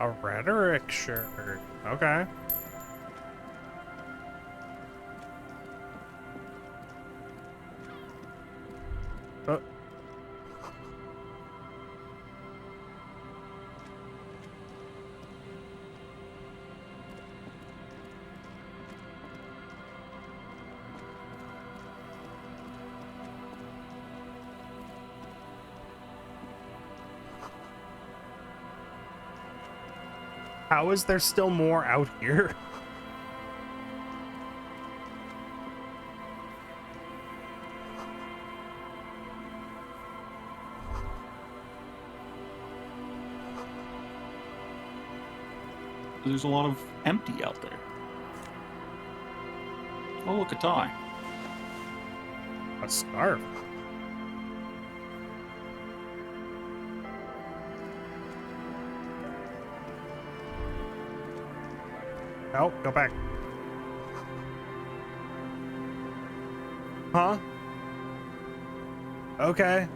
A rhetoric shirt. Okay. Oh. How is there still more out here? There's a lot of empty out there. Oh, look, a tie. A scarf. No, go back. Huh? Okay.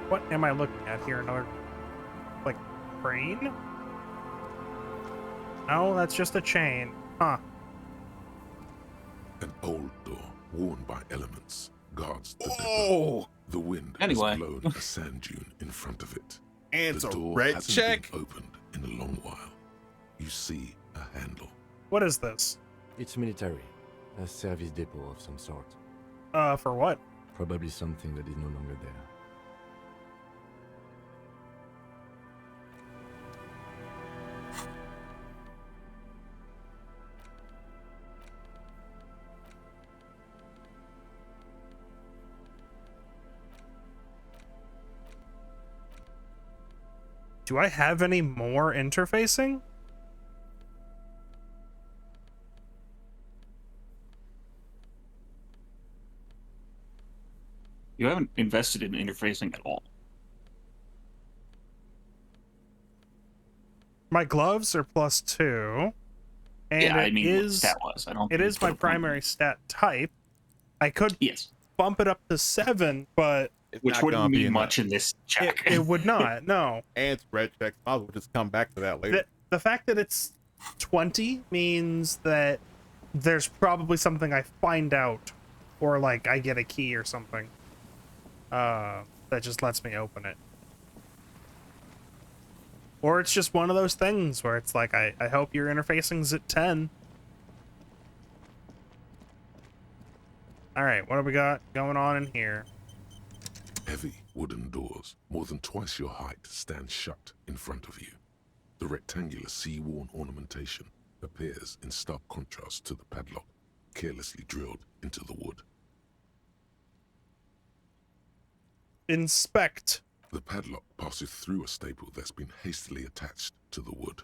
What am I looking at here? Another, like, crane? No, that's just a chain. Huh. An old door, worn by elements, guards the depot. Oh! The wind Anyway. has blown a sand dune in front of it. And it's The a door red hasn't check. been opened in a long while. You see a handle. What is this? It's military. A service depot of some sort. For what? Probably something that is no longer there. Do I have any more interfacing? You haven't invested in interfacing at all. My gloves are +2. And yeah, I it mean, what is that was. I don't. it think is you my put a point. primary stat type. I could Yes, bump it up to 7, but It's which not wouldn't gonna be mean enough. much in this check. it would not. No. And it's red checks. Might as well just come back to that later. The fact that it's 20 means that there's probably something I find out, or like I get a key or something that just lets me open it. Or it's just one of those things where it's like, I hope your interfacing's at 10. Alright, what do we got going on in here? Heavy wooden doors, more than twice your height, stand shut in front of you. The rectangular sea-worn ornamentation appears in stark contrast to the padlock, carelessly drilled into the wood. Inspect. The padlock passes through a staple that's been hastily attached to the wood.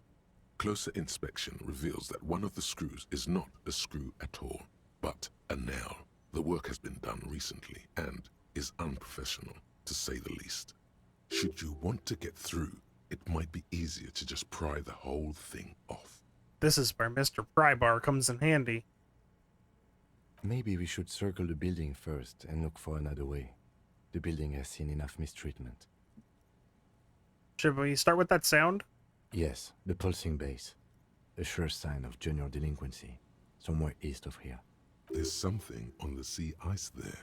Closer inspection reveals that one of the screws is not a screw at all, but a nail. The work has been done recently and is unprofessional, to say the least. Should you want to get through, it might be easier to just pry the whole thing off. This is where Mr. Prybar comes in handy. Maybe we should circle the building first and look for another way. The building has seen enough mistreatment. Should we start with that sound? Yes, the pulsing bass. A sure sign of junior delinquency, somewhere east of here. There's something on the sea ice there.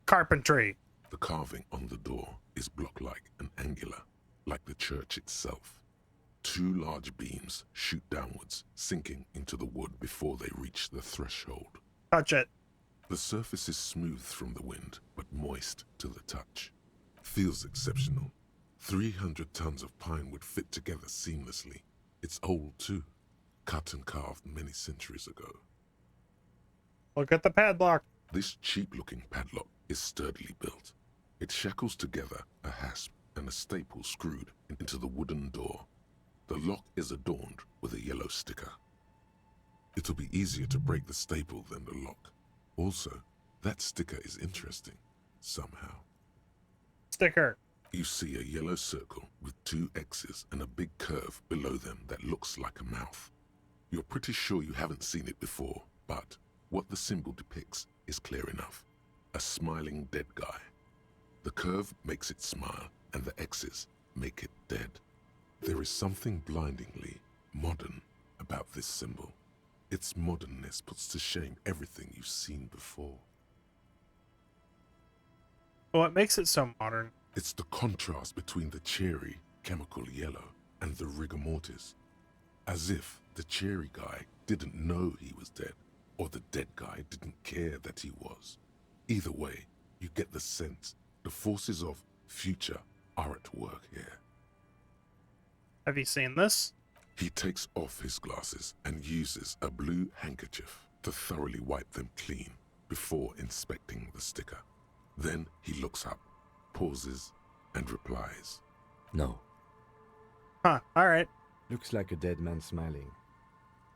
Carpentry. The carving on the door is block-like and angular, like the church itself. Two large beams shoot downwards, sinking into the wood before they reach the threshold. Touch it. The surface is smooth from the wind, but moist to the touch. Feels exceptional. 300 tons of pine would fit together seamlessly. It's old too, cut and carved many centuries ago. Look at the padlock. This cheap-looking padlock is sturdily built. It shackles together a hasp and a staple screwed into the wooden door. The lock is adorned with a yellow sticker. It'll be easier to break the staple than the lock. Also, that sticker is interesting, somehow. Sticker. You see a yellow circle with 2 X's and a big curve below them that looks like a mouth. You're pretty sure you haven't seen it before, but what the symbol depicts is clear enough. A smiling dead guy. The curve makes it smile, and the X's make it dead. There is something blindingly modern about this symbol. Its modernness puts to shame everything you've seen before. What makes it so modern? It's the contrast between the cheery, chemical yellow and the rigor mortis. As if the cheery guy didn't know he was dead, or the dead guy didn't care that he was. Either way, you get the sense the forces of future are at work here. Have you seen this? He takes off his glasses and uses a blue handkerchief to thoroughly wipe them clean before inspecting the sticker. Then he looks up, pauses, and replies. No. Huh, alright. Looks like a dead man smiling.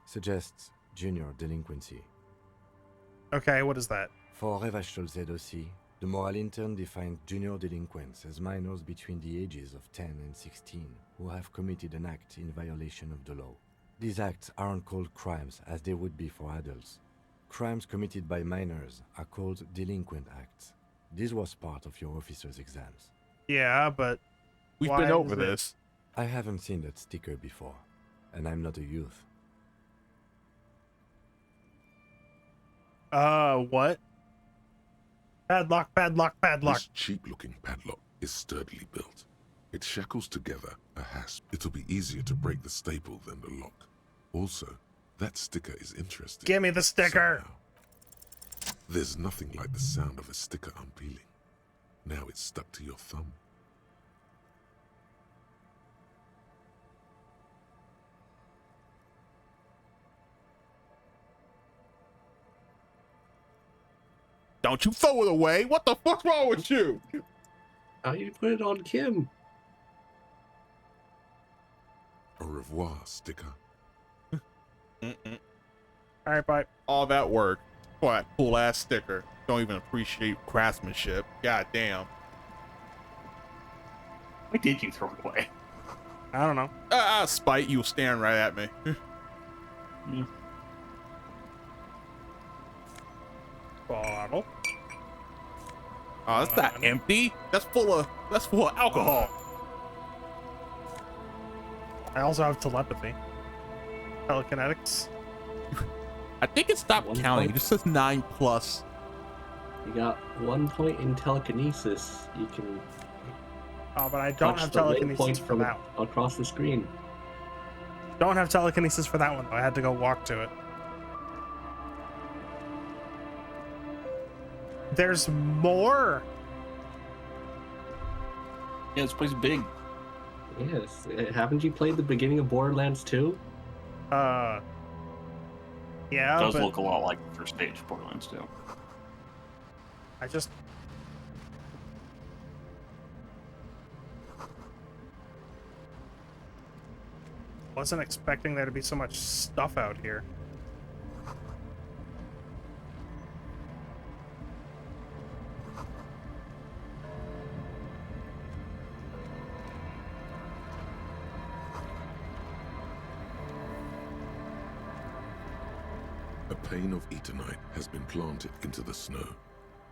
Suggests junior delinquency. Okay, what is that? For Revachol ZOC, the moral intern defined junior delinquents as minors between the ages of 10 and 16 who have committed an act in violation of the law. These acts aren't called crimes as they would be for adults. Crimes committed by minors are called delinquent acts. This was part of your officer's exams. Yeah, but We've why been over is it- this. I haven't seen that sticker before, and I'm not a youth. What? Padlock, padlock, padlock. This cheap-looking padlock is sturdily built. It shackles together a hasp. It'll be easier to break the staple than the lock. Also, that sticker is interesting. Give me the sticker. Somehow. There's nothing like the sound of a sticker unpeeling. Now it's stuck to your thumb. Don't you throw it away. What the fuck's wrong with you? How you put it on Kim? Au revoir, sticker. Alright, bye. All that work for that cool ass sticker. Don't even appreciate craftsmanship. God damn. Why did you throw it away? I don't know. Spite, you were staring right at me. Yeah. Bottle. Oh, that's not empty. That's full of alcohol. I also have telepathy. Telekinetics. I think it stopped One counting. point. It just says 9+. You got 1 point in telekinesis. You can Oh, but I don't touch have the telekinesis waypoint for from that. across the screen. Don't have telekinesis for that one, though. I had to go walk to it. There's more. Yeah, this place is big. Yes. Haven't you played the beginning of Borderlands 2? Yeah, It does but look a lot like the first stage of Borderlands 2. I just... wasn't expecting there to be so much stuff out here. A pane of eternite has been planted into the snow.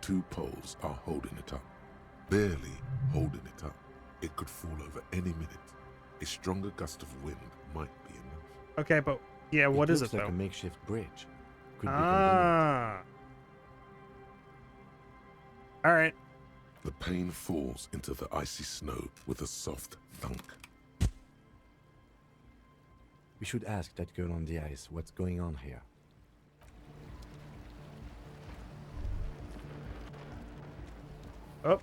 2 poles are holding it up. Barely holding it up. It could fall over any minute. A stronger gust of wind might be enough. Okay, but yeah, what is it looks like though? a makeshift bridge. Could be convenient. Ah. All right. The pane falls into the icy snow with a soft thunk. We should ask that girl on the ice what's going on here. Oh.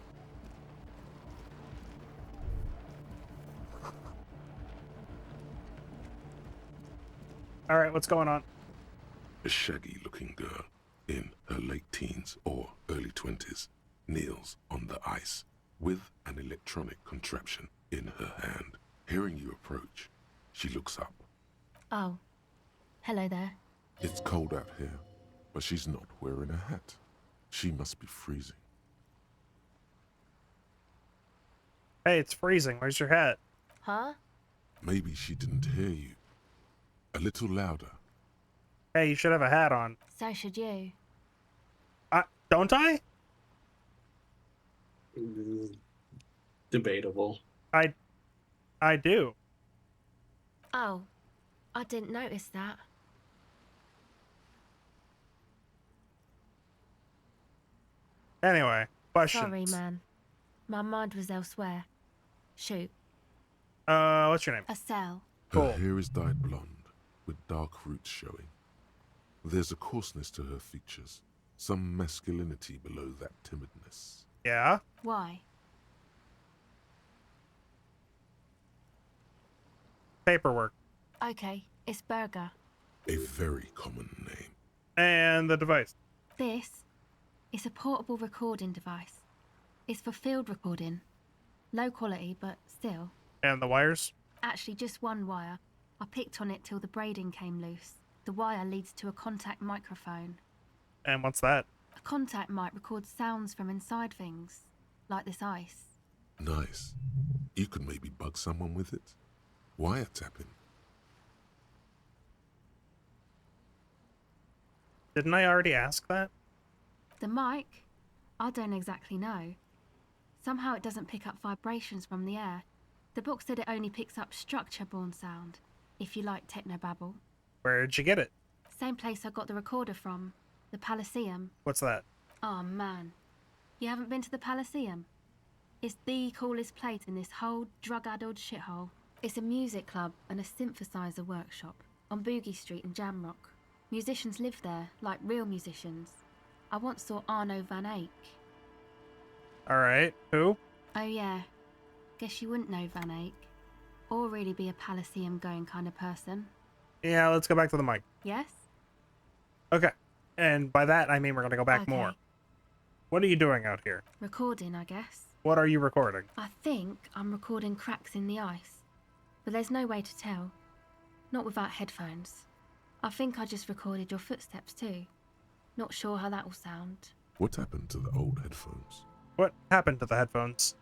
All right, what's going on? A shaggy-looking girl in her late teens or early 20s kneels on the ice with an electronic contraption in her hand. Hearing you approach, she looks up. Oh, hello there. It's cold out here, but she's not wearing a hat. She must be freezing. Hey, it's freezing. Where's your hat? Huh? Maybe she didn't hear you. A little louder. Hey, you should have a hat on. So should you. Don't I? Debatable. I do. Oh, I didn't notice that. Anyway, questions. Sorry, man. My mind was elsewhere. Shoot. What's your name? Estelle. Cool. Her hair is dyed blonde, with dark roots showing. There's a coarseness to her features, some masculinity below that timidness. Yeah? Why? Paperwork. Okay, it's Burger. A very common name. And the device. This is a portable recording device. It's for field recording. Low quality, but still. And the wires. Actually, just one wire. I picked on it till the braiding came loose. The wire leads to a contact microphone. And what's that? A contact mic records sounds from inside things, like this ice. Nice. You could maybe bug someone with it. Wiretapping. Didn't I already ask that? The mic? I don't exactly know. Somehow it doesn't pick up vibrations from the air. The book said it only picks up structure-borne sound, if you like technobabble. Where'd you get it? Same place I got the recorder from, the Palaceum. What's that? Oh man, you haven't been to the Palaceum? It's the coolest place in this whole drug-addled shithole. It's a music club and a synthesizer workshop on Boogie Street in Jamrock. Musicians live there, like real musicians. I once saw Arno van Eyck. Alright. Who? Oh yeah, guess you wouldn't know Van Eyck. Or really be a Palaceum going kind of person. Yeah, let's go back to the mic. Yes? Okay. And by that, I mean we're gonna go back Okay. more. What are you doing out here? Recording, I guess. What are you recording? I think I'm recording cracks in the ice. But there's no way to tell. Not without headphones. I think I just recorded your footsteps too. Not sure how that will sound. What happened to the old headphones? What happened to the headphones?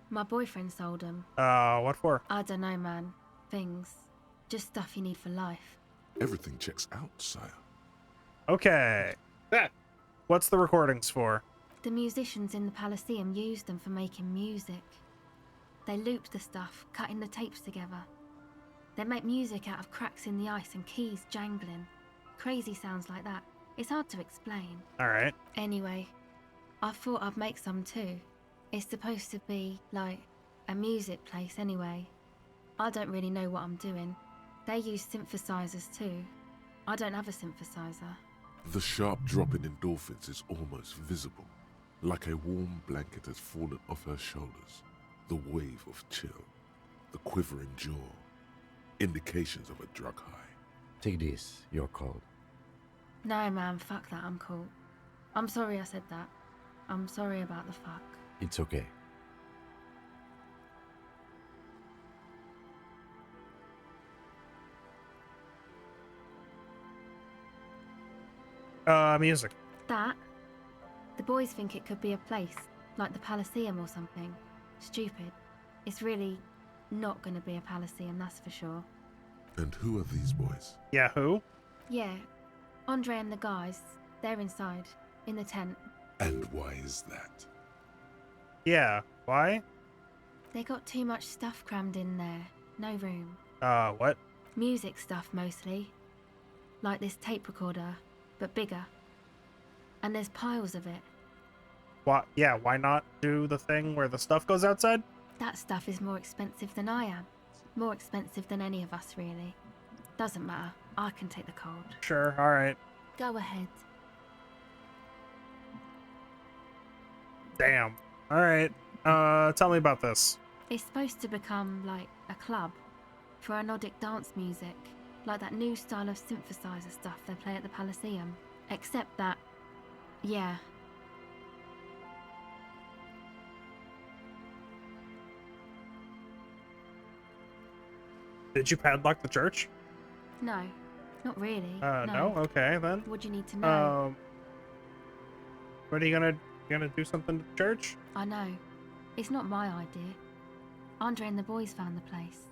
My boyfriend sold them. What for? I don't know, man. Things. Just stuff you need for life. Everything checks out, sire. Okay. What's the recordings for? The musicians in the Palaceum used them for making music. They looped the stuff, cutting the tapes together. They make music out of cracks in the ice and keys jangling. Crazy sounds like that. It's hard to explain. Alright. Anyway, I thought I'd make some too. It's supposed to be, like, a music place anyway. I don't really know what I'm doing. They use synthesizers too. I don't have a synthesizer. The sharp drop in endorphins is almost visible, like a warm blanket has fallen off her shoulders. The wave of chill, the quivering jaw, indications of a drug high. Take this, you're cold. No, man, fuck that, I'm cool. I'm sorry I said that. I'm sorry about the fuck. It's okay. Music. That? The boys think it could be a place, like the Palaceum or something. Stupid. It's really not gonna be a Palaceum, that's for sure. And who are these boys? Yeah, who? Yeah, Andre and the guys, they're inside, in the tent. And why is that? Yeah, why? They got too much stuff crammed in there, no room. What? Music stuff mostly. Like this tape recorder, but bigger. And there's piles of it. Why? Yeah, why not do the thing where the stuff goes outside? That stuff is more expensive than I am. More expensive than any of us, really. Doesn't matter, I can take the cold. Sure, alright. Go ahead. Damn. Alright. Tell me about this. It's supposed to become, like, a club for anodic dance music, like that new style of synthesizer stuff they play at the Palaceum. Except that, yeah. Did you padlock the church? No, Not really. No? Okay, then. What do you need to know? What are you gonna do something to the church? I know. It's not my idea. Andre and the boys found the place.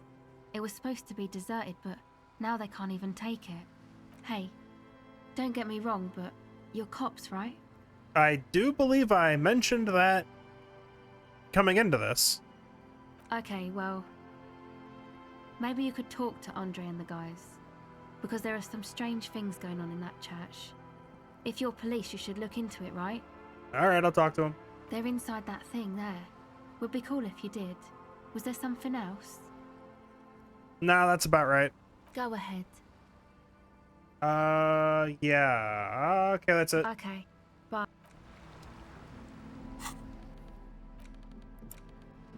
It was supposed to be deserted, but now they can't even take it. Hey, don't get me wrong, but you're cops, right? I do believe I mentioned that coming into this. Okay, well, maybe you could talk to Andre and the guys, because there are some strange things going on in that church. If you're police, you should look into it, right? Alright, I'll talk to him. They're inside that thing there. Would be cool if you did. Was there something else? Nah, that's about right. Go ahead. Yeah. Okay, that's it. Okay, bye.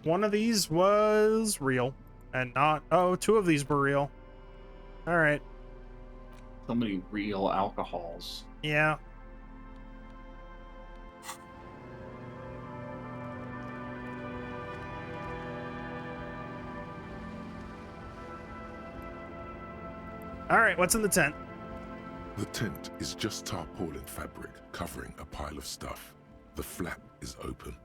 One of these was real, and not... Oh, two of these were real. Alright. So many real alcohols. Yeah. Alright, what's in the tent? The tent is just tarpaulin fabric covering a pile of stuff. The flap is open.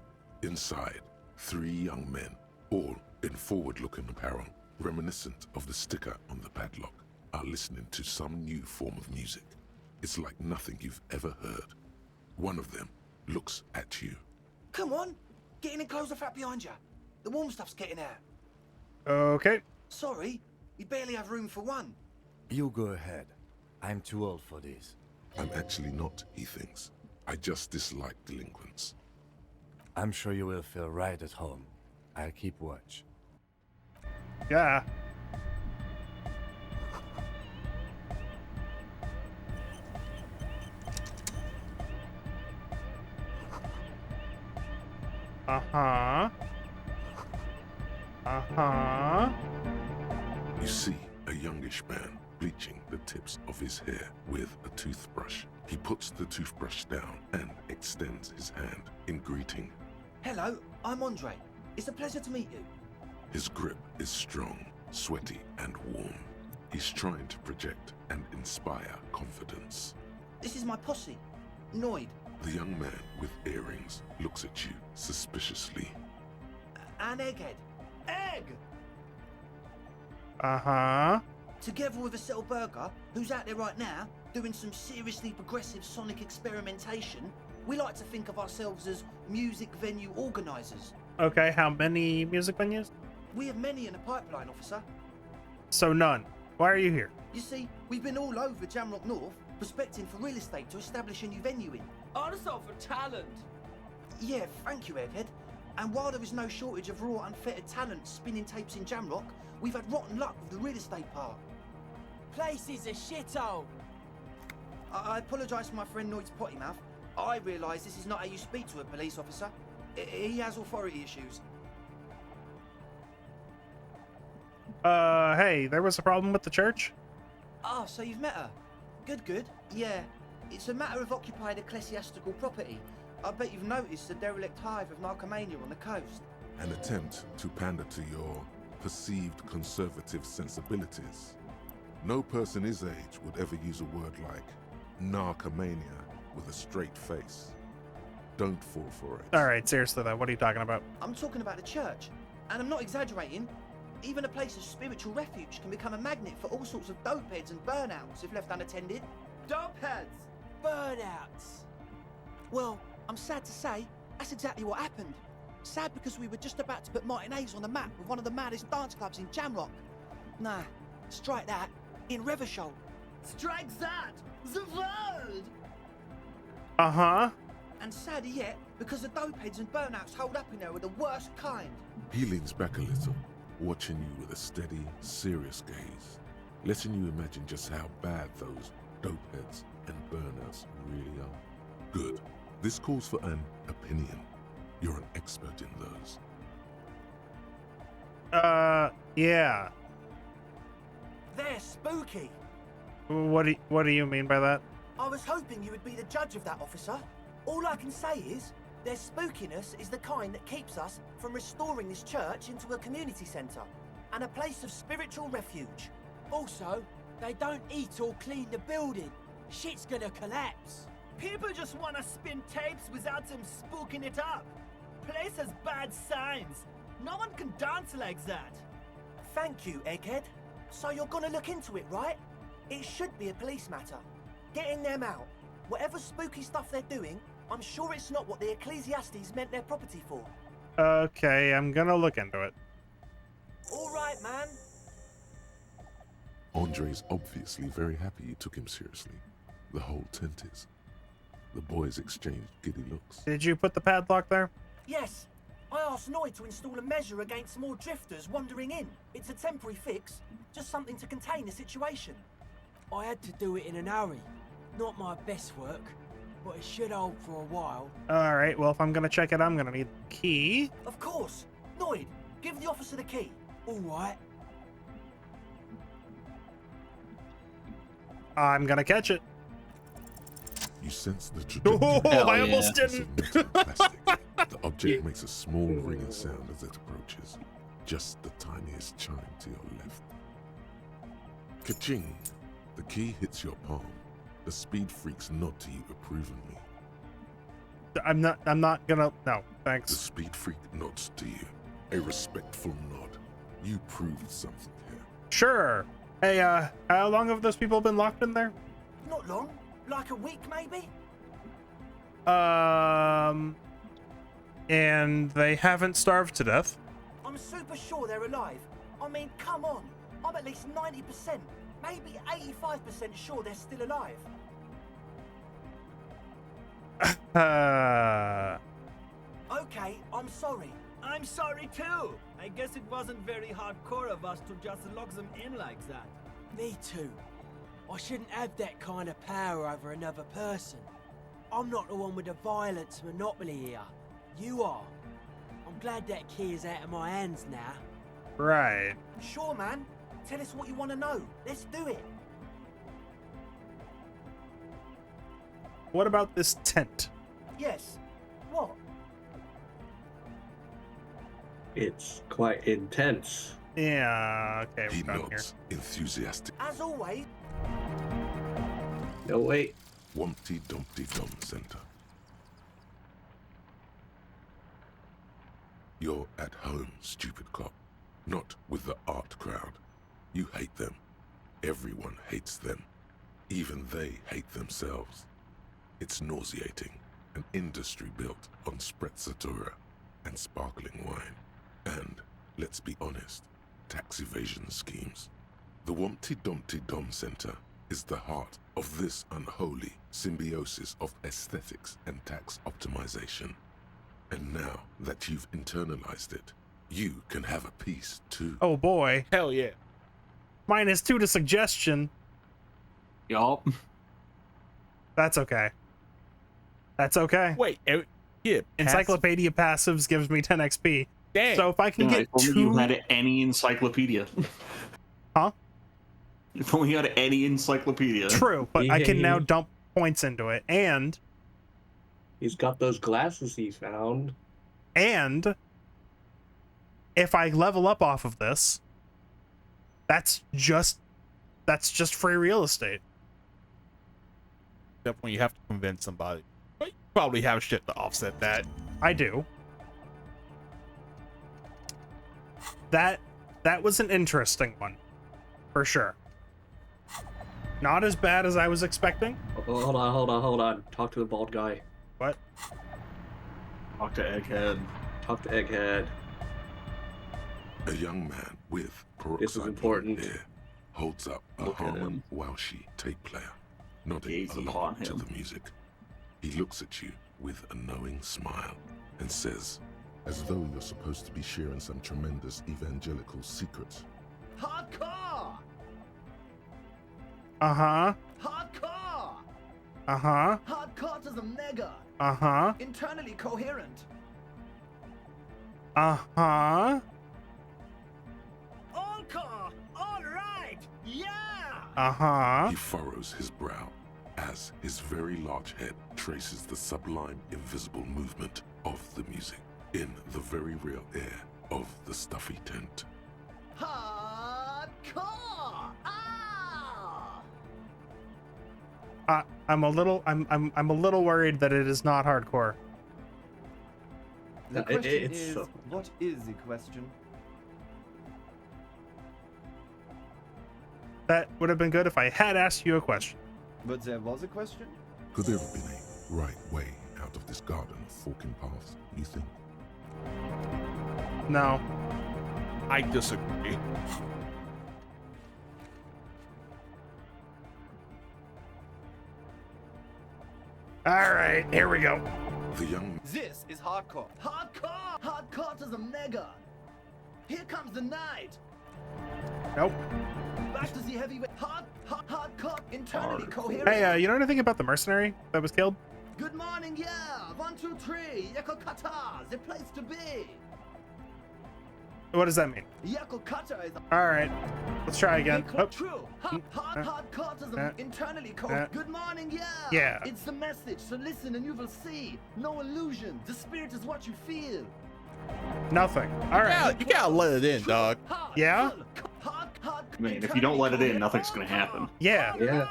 Inside, 3 young men, all in forward-looking apparel, reminiscent of the sticker on the padlock, are listening to some new form of music. It's like nothing you've ever heard. One of them looks at you. Come on, get in and close the flap behind you. The warm stuff's getting out. Okay. Sorry, we barely have room for one. You go ahead. I'm too old for this. I'm actually not, he thinks. I just dislike delinquents. I'm sure you will feel right at home. I'll keep watch. Yeah. Uh-huh. Uh-huh. You see a youngish man bleaching the tips of his hair with a toothbrush. He puts the toothbrush down and extends his hand in greeting. Hello, I'm Andre. It's a pleasure to meet you. His grip is strong, sweaty, and warm. He's trying to project and inspire confidence. This is my posse, Noid. The young man with earrings looks at you suspiciously. And Egghead. Egg! Uh-huh. Together with a Settle Burger, who's out there right now, doing some seriously progressive sonic experimentation, we like to think of ourselves as music venue organisers. Okay, how many music venues? We have many in the pipeline, officer. So none. Why are you here? You see, we've been all over Jamrock North, prospecting for real estate to establish a new venue in. Also for talent. Yeah, thank you, Egghead. And while there is no shortage of raw, unfettered talent spinning tapes in Jamrock, we've had rotten luck with the real estate part. Place is a shithole. I apologise for my friend Noid's potty mouth. I realise this is not how you speak to a police officer. He has authority issues. Hey, there was a problem with the church? Ah, so you've met her. Good. Yeah, it's a matter of occupied ecclesiastical property. I bet you've noticed the derelict hive of narcomania on the coast. An attempt to pander to your perceived conservative sensibilities. No person his age would ever use a word like narcomania with a straight face. Don't fall for it. Alright, seriously though, what are you talking about? I'm talking about the church, and I'm not exaggerating. Even a place of spiritual refuge can become a magnet for all sorts of dopeheads and burnouts if left unattended. Dopeheads. Burnouts. Well, I'm sad to say, that's exactly what happened. Sad because we were just about to put Martinez on the map with one of the maddest dance clubs in Jamrock. Nah, strike that. In Revachol. Strike that. The word. Uh-huh. And sadder yet, because the dopeheads and burnouts holed up in there were the worst kind. He leans back a little, watching you with a steady, serious gaze, letting you imagine just how bad those dopeheads and burnouts really are. Good. This calls for an opinion. You're an expert in those. Yeah. They're spooky. What do you mean by that? I was hoping you would be the judge of that, officer. All I can say is, their spookiness is the kind that keeps us from restoring this church into a community centre and a place of spiritual refuge. Also, They don't eat or clean the building. Shit's gonna collapse. People just wanna spin tapes without them spooking it up. Place has bad signs. No one can dance like that. Thank you, Egghead. So you're gonna look into it, right? It should be a police matter. Getting them out. Whatever spooky stuff they're doing, I'm sure it's not what the Ecclesiastes meant their property for. Okay, I'm gonna look into it. All right, man. Andre's obviously very happy you took him seriously. The whole tent is. The boys exchanged giddy looks. Did you put the padlock there? Yes. I asked Noy to install a measure against more drifters wandering in. It's a temporary fix, just something to contain the situation. I had to do it in an hurry. Not my best work, but it should hold for a while. Alright, well, if I'm gonna check it, I'm gonna need the key. Of course. Noid, give the officer the key. All right. I'm gonna catch it. You sense the Oh, trajectory. I almost Piece didn't. of metal plastic. The object makes a small ringing sound as it approaches. Just the tiniest chime to your left. Ka-ching! The key hits your palm. The speed freaks nod to you approvingly. I'm not gonna, no, The thanks. speed freak nods to you. A respectful nod. You proved something here. Sure. Hey, how long have those people been locked in there? Not long. Like a week, maybe? And they haven't starved to death. I'm super sure they're alive. I mean, come on. I'm at least 90%, maybe 85% sure they're still alive. Okay, I'm sorry. I'm sorry too. I guess it wasn't very hardcore of us to just lock them in like that. Me too. I shouldn't have that kind of power over another person. I'm not the one with the violence monopoly here. You are. I'm glad that key is out of my hands now. Right. Sure, man. Tell us what you want to know. Let's do it. What about this tent? Yes. What? It's quite intense. Yeah, okay, He we're done here. nods, enthusiastic. As always. No, wait. Wumpty Dumpty Dum Center. You're at home, stupid cop. Not with the art crowd. You hate them. Everyone hates them. Even they hate themselves. It's nauseating. An industry built on sprezzatura and sparkling wine. And, let's be honest, tax evasion schemes. The Wumpty Dumpty Dum Center is the heart of this unholy symbiosis of aesthetics and tax optimization. And now that you've internalized it, you can have a piece too. Oh boy. Hell yeah. -2 to suggestion. Yup. That's okay. That's okay. Wait, yeah. Encyclopedia passives gives me 10 XP. Dang. So if I can get If only you two... had any encyclopedia. Huh? If only you had any encyclopedia. True, but I can now Yeah. dump points into it. And He's got those glasses he found. if I level up off of this, that's just free real estate. Except when you have to convince somebody. But you probably have shit to offset that. I do. That was an interesting one, for sure. Not as bad as I was expecting. Hold on. Talk to the bald guy. What? Talk to Egghead. Talk to Egghead. A young man with This is peroxide important. blonde hair holds up a Look at Harman him. Waushi tape player, nodding Gaze along upon to him. the music. He looks at you with a knowing smile and says, as though you're supposed to be sharing some tremendous evangelical secrets, Hardcore! Uh-huh. Hardcore! Uh-huh. Hardcore to the mega! Uh-huh. Internally coherent. Uh-huh. All core! All right! Yeah! Uh-huh. he furrows his brow as his very large head traces the sublime invisible movement of the music in the very real air of the stuffy tent. Hardcore! Ah! I'm a little worried that it is not hardcore. The question is, so- what is the question? That would have been good if I had asked you a question. But there was a question? Could there have been a right way out of this garden of forking paths, you think? No. I disagree. All right, here we go. The young This is hardcore. Hardcore! Hardcore to the mega! Here comes the night! Nope. Back to the heavyweight. Hardcore! Internally coherent. Hey, you know anything about the mercenary that was killed? Good morning, yeah! 1, 2, 3. Yakokata, the place to be! What does that mean? Yakokata is All right, let's try again. Oh. true. Hardcore to the internally Good morning, yeah! Yeah. It's the message, so listen and you will see. No illusion. The spirit is what you feel. Nothing. All right. Yeah, you gotta let it in, dog. Yeah? I mean, if you don't let it in, nothing's gonna happen. Yeah. Yeah.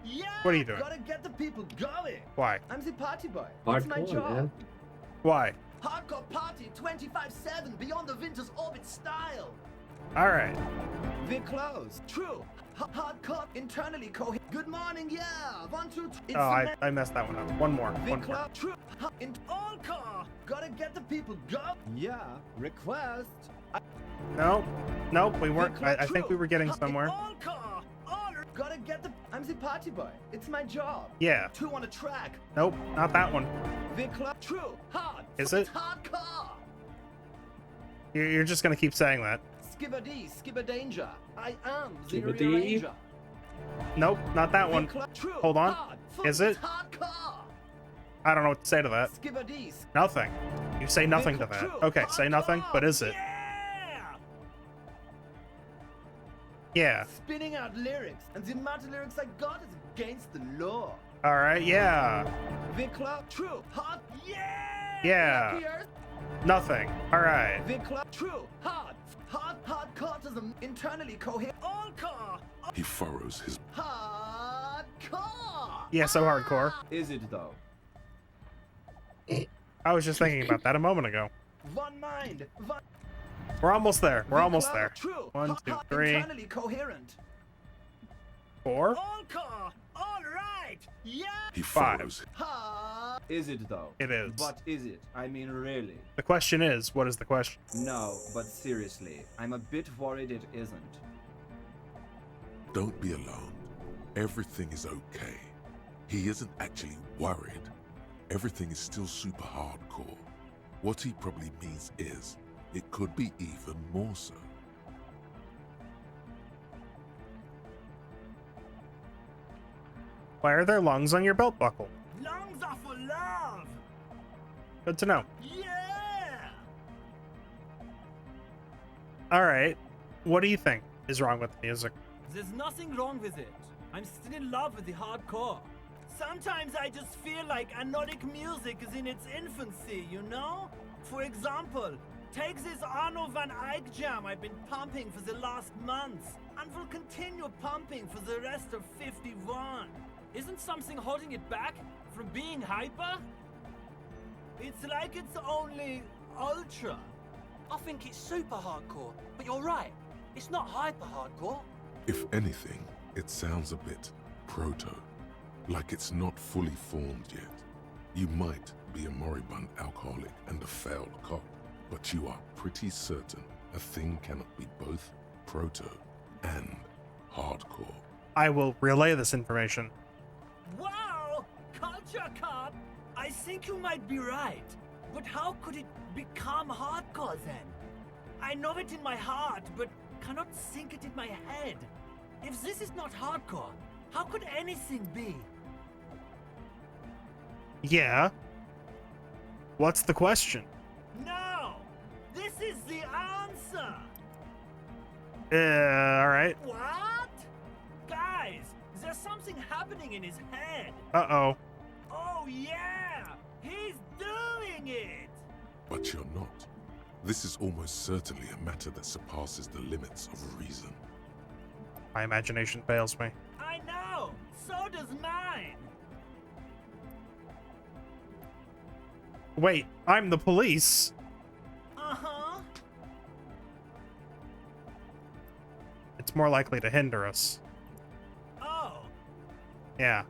Yeah. What are you doing? Gotta get the people going. Why? I'm the party boy. That's my Hardcore, job. man. Why? Hardcore party 25/7 beyond the winter's orbit style. All right. We're close. True. Hardcore internally Good morning, yeah. 1, 2, 3. It's Oh, the I messed that one up. One more. We're One more. close. True. In all car. Gotta get the people go. Yeah. Request. Nope. Nope. We weren't. I think we were getting somewhere. All car. All. Gotta get the. I'm the party boy. It's my job. Yeah. 2 on a track. Nope. Not that one. We're close. True. Hard. Is it? It's hardcore. You're just gonna keep saying that. Skibber danger. I am the Skibbity. rearranger. Nope. Not that one. True. Hold on. Hard. Is it? Hardcore. I don't know what to say to that. Skibberdees. Nothing. You say nothing to that. True. Okay. Say nothing. But is it? Yeah. Yeah. Spinning out lyrics, and the amount of lyrics I got is against the law. All right. Yeah. Vikla, true, hard, yeah! Yeah. Lucky Earth, Nothing. All right. Vikla, true, hard core to the internally coherent, all core, he furrows his hard core! Yeah. So hardcore. Is it though? I was just thinking about that a moment ago. One mind, one. We're almost there. We're almost Vikla, there. True, 1, 2, 3, internally coherent, 4. all core, all right, yeah! he 5. furrows Hard. Is it though? It is. But is it? I mean, really? The question is, what is the question? No, but seriously, I'm a bit worried it isn't. Don't be alarmed. Everything is okay. He isn't actually worried. Everything is still super hardcore. What he probably means is, it could be even more so. Why are there lungs on your belt buckle? Lungs are for love, Good to know. yeah! All right. What do you think is wrong with the music? There's nothing wrong with it. I'm still in love with the hardcore. Sometimes I just feel like anodic music is in its infancy, you know? For example, take this Arno van Eyck jam I've been pumping for the last month, and will continue pumping for the rest of 51. Isn't something holding it back from being hyper? It's like it's only ultra. I think it's super hardcore, but you're right. It's not hyper hardcore. If anything, it sounds a bit proto, like it's not fully formed yet. You might be a moribund alcoholic and a failed cop, but you are pretty certain a thing cannot be both proto and hardcore. I will relay this information. Wow! Culture cop! I think you might be right. But how could it become hardcore then? I know it in my heart, but cannot think it in my head. If this is not hardcore, how could anything be? Yeah. What's the question? No! This is the answer! All right. What? Guys, there's something happening in his head. Uh-oh. Oh yeah! He's doing it! But you're not. This is almost certainly a matter that surpasses the limits of reason. My imagination fails me. I know! So does mine. Wait, I'm the police. Uh-huh. It's more likely to hinder us. Oh. Yeah.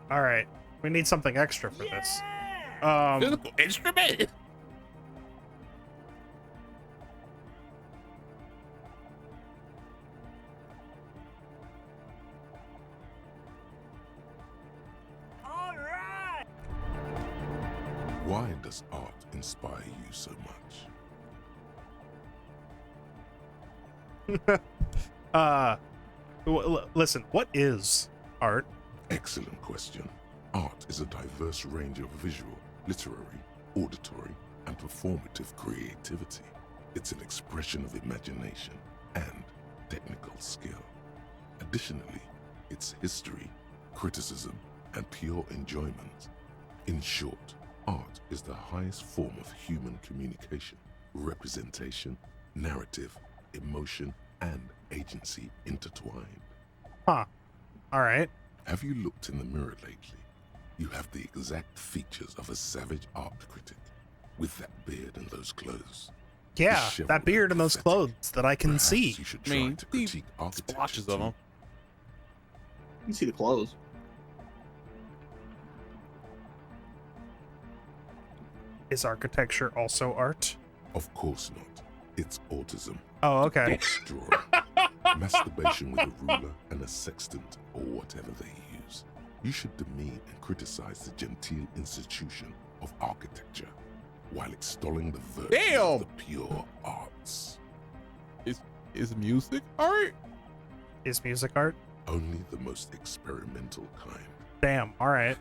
All right. We need something extra for this. Physical instrument. All right. Why does art inspire you so much? Listen, what is art? Excellent question. Art is a diverse range of visual, literary, auditory, and performative creativity. It's an expression of imagination and technical skill. Additionally, it's history, criticism, and pure enjoyment. In short, art is the highest form of human communication, representation, narrative, emotion, and agency intertwined. Huh. All right. Have you looked in the mirror lately? You have the exact features of a savage art critic, with that beard and those clothes. Yeah, Disheveled that beard and those pathetic. clothes that I can Perhaps see. You should I try mean, to these critique architecture splotches of too. them. You can see the clothes. Is architecture also art? Of course not. It's autism. Oh, okay. Box drawing, masturbation with a ruler and a sextant or whatever they use. You should demean and criticize the genteel institution of architecture while extolling the virtue of the pure arts. Is music art? Is music art? Only the most experimental kind. Damn. All right.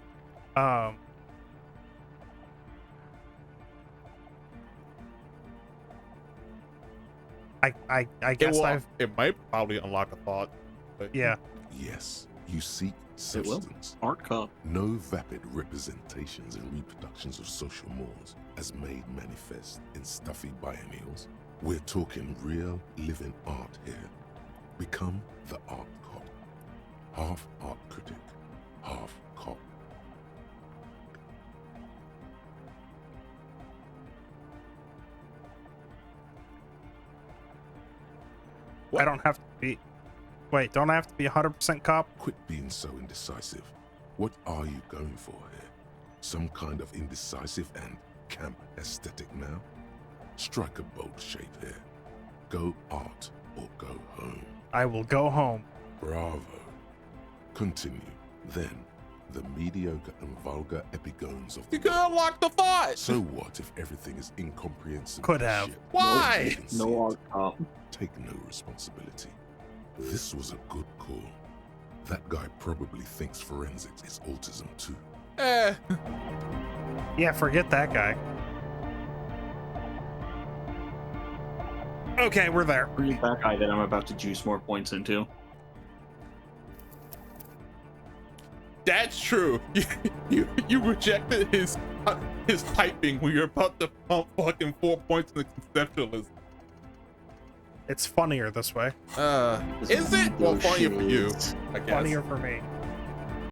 I guess It might probably unlock a thought. But yeah. Yes, you seek It will. substance. Art cup. No vapid representations and reproductions of social mores as made manifest in stuffy biennials. We're talking real living art here. Become the art cop. Half art critic, half cop. I don't have to be. Wait, don't I have to be 100% cop? Quit being so indecisive. What are you going for here? Some kind of indecisive and camp aesthetic now? Strike a bold shape here. Go art or go home. I will go home. Bravo. Continue. Then, the mediocre and vulgar epigones of the You could unlock the thought. So what if everything is incomprehensible? Could have. shit? Why? You can see No it. art cup. Take no responsibility. This was a good call. That guy probably thinks forensics is autism too. Yeah, forget that guy. Okay, we're there. Read that guy that I'm about to juice more points into. That's true. You rejected his typing when you're about to pump fucking 4 points in the conceptualism. It's funnier this way. Is it? Well, funnier for you, I guess. Funnier for me.